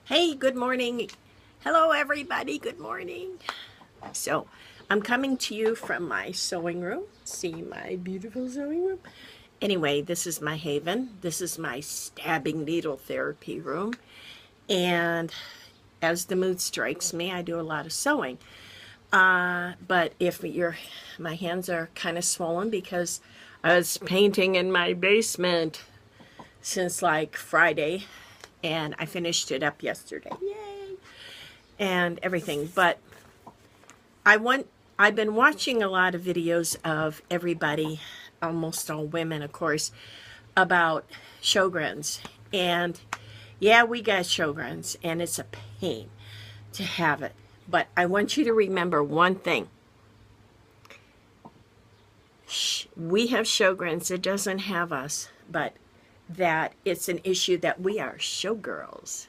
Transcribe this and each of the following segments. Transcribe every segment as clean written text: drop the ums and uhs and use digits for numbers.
Hey, good morning. Hello, everybody. Good morning. So, I'm coming to you from my sewing room. See my beautiful sewing room? Anyway, this is my haven. This is my stabbing needle therapy room. And as the mood strikes me, I do a lot of sewing. But if my hands are kind of swollen because I was painting in my basement since like Friday, and I finished it up yesterday. Yay! And everything. But I've been watching a lot of videos of everybody, almost all women, of course, about Sjo-girls. And yeah, we got Sjo-girls, and it's a pain to have it. But I want you to remember one thing. We have Sjo-girls. It doesn't have us, but that it's an issue that we are Sjo-girls.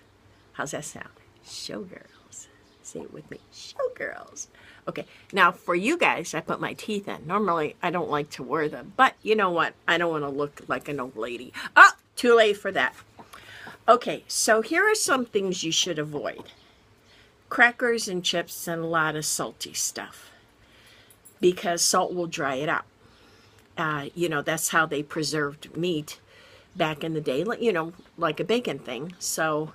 How's that sound? Sjo-girls. Say it with me. Sjo-girls. Okay, now for you guys, I put my teeth in. Normally, I don't like to wear them, but you know what? I don't want to look like an old lady. Oh, too late for that. Okay, so here are some things you should avoid. Crackers and chips and a lot of salty stuff, because salt will dry it out. That's how they preserved meat back in the day, like a bacon thing. So,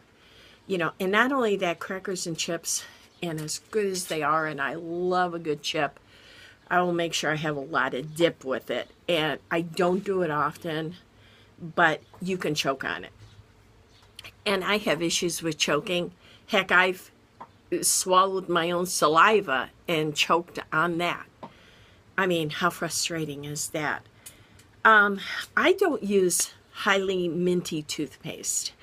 and not only that, crackers and chips, and as good as they are, and I love a good chip, I will make sure I have a lot of dip with it. And I don't do it often, but you can choke on it. And I have issues with choking. Heck, I've swallowed my own saliva and choked on that. I mean, how frustrating is that? I don't use highly minty toothpaste.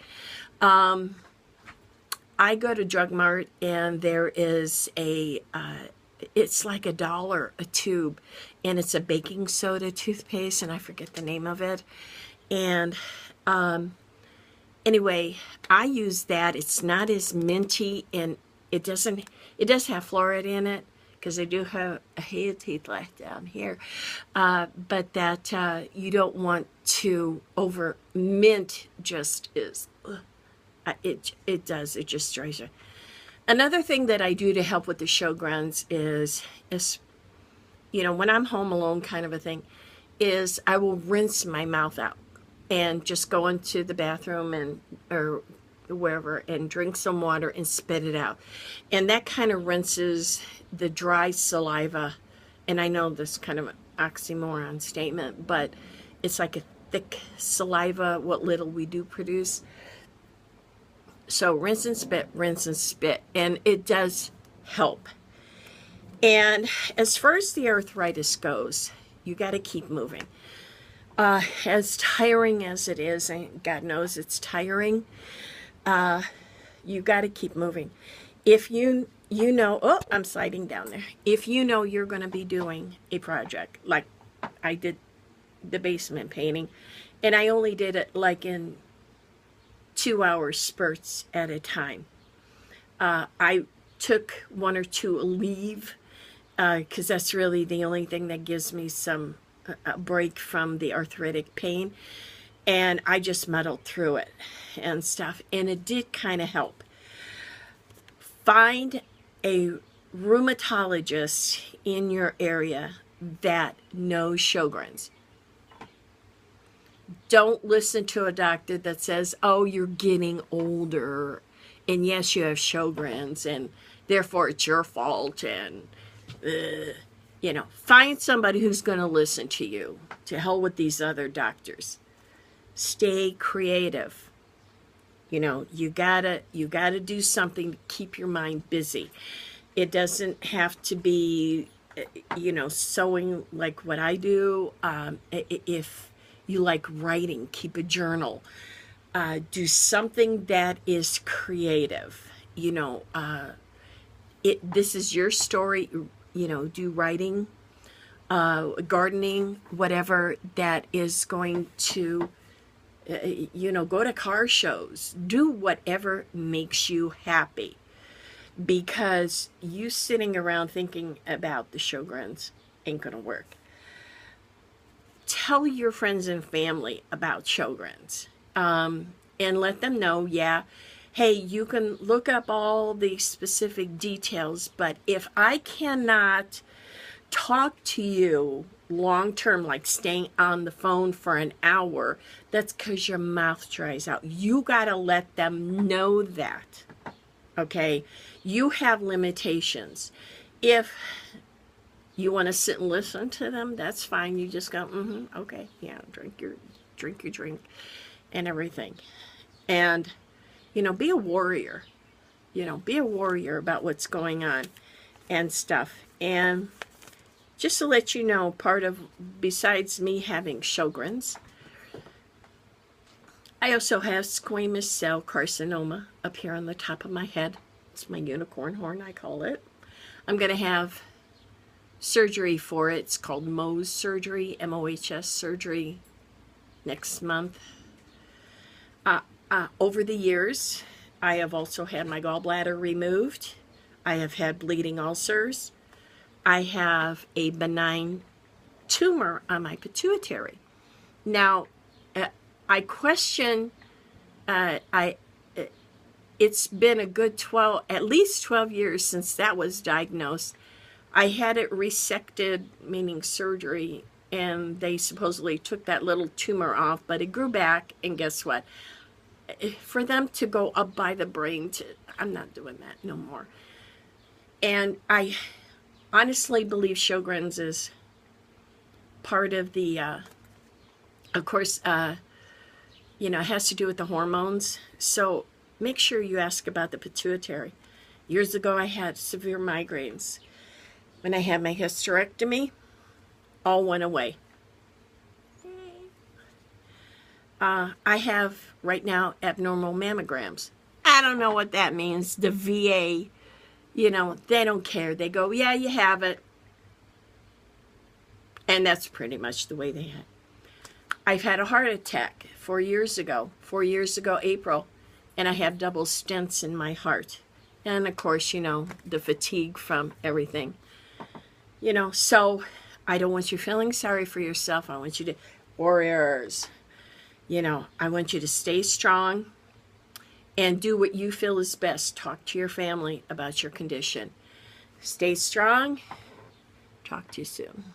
I go to Drug Mart, and there is it's like $1 a tube, and it's a baking soda toothpaste, and I forget the name of it. And anyway, I use that. It's not as minty, and it does have fluoride in it, because I do have a hair teeth left down here. But that you don't want to over mint. Just is it just dries you. Another thing that I do to help with the Sjo-girls is when I'm home alone, kind of a thing, is I will rinse my mouth out and just go into the bathroom or wherever and drink some water and spit it out. And that kind of rinses the dry saliva. And I know this is kind of an oxymoron statement, but it's like a thick saliva, what little we do produce. So rinse and spit, and it does help. And as far as the arthritis goes, you got to keep moving. As tiring as it is, and God knows it's tiring, you got to keep moving. If you know, oh, I'm sliding down there. If you know you're going to be doing a project, like I did the basement painting, and I only did it like in 2-hour spurts at a time. I took 1 or 2 leave, because that's really the only thing that gives me a break from the arthritic pain. And I just muddled through it and stuff. And it did kind of help. Find a rheumatologist in your area that knows Sjo-girls. Don't listen to a doctor that says, oh, you're getting older, and yes, you have Sjo-girls, and therefore it's your fault, and find somebody who's going to listen to you. To hell with these other doctors. Stay creative. You gotta do something to keep your mind busy. It doesn't have to be sewing like what I do. If you like writing, keep a journal. Do something that is creative. This is your story. Do writing, gardening, whatever that is going to, go to car shows. Do whatever makes you happy. Because you sitting around thinking about the Sjo-girls ain't going to work. Tell your friends and family about Sjo-girls, and let them know, yeah, hey, you can look up all the specific details, but if I cannot talk to you long term, like staying on the phone for an hour, that's because your mouth dries out. You got to let them know that. Okay? You have limitations. If you want to sit and listen to them, that's fine. You just go, okay, yeah, drink your drink and everything. And, be a warrior. Be a warrior about what's going on and stuff. And just to let you know, besides me having Sjögrens, I also have squamous cell carcinoma up here on the top of my head. It's my unicorn horn, I call it. I'm going to have surgery for it. It's called Mohs surgery, MOHS surgery, next month. Over the years, I have also had my gallbladder removed. I have had bleeding ulcers. I have a benign tumor on my pituitary. Now, I question, it's been a good at least 12 years since that was diagnosed. I had it resected, meaning surgery, and they supposedly took that little tumor off, but it grew back, and guess what? For them to go up by the brain, I'm not doing that no more. And I honestly believe Sjögren's is part of the, of course, it has to do with the hormones. So make sure you ask about the pituitary. Years ago, I had severe migraines. When I had my hysterectomy, all went away. I have right now abnormal mammograms. I don't know what that means. The VA, they don't care. They go, yeah, you have it. And that's pretty much the way they had. I've had a heart attack 4 years ago, April, and I have double stents in my heart. And of course, the fatigue from everything. So I don't want you feeling sorry for yourself. I want you to, warriors, I want you to stay strong and do what you feel is best. Talk to your family about your condition. Stay strong. Talk to you soon.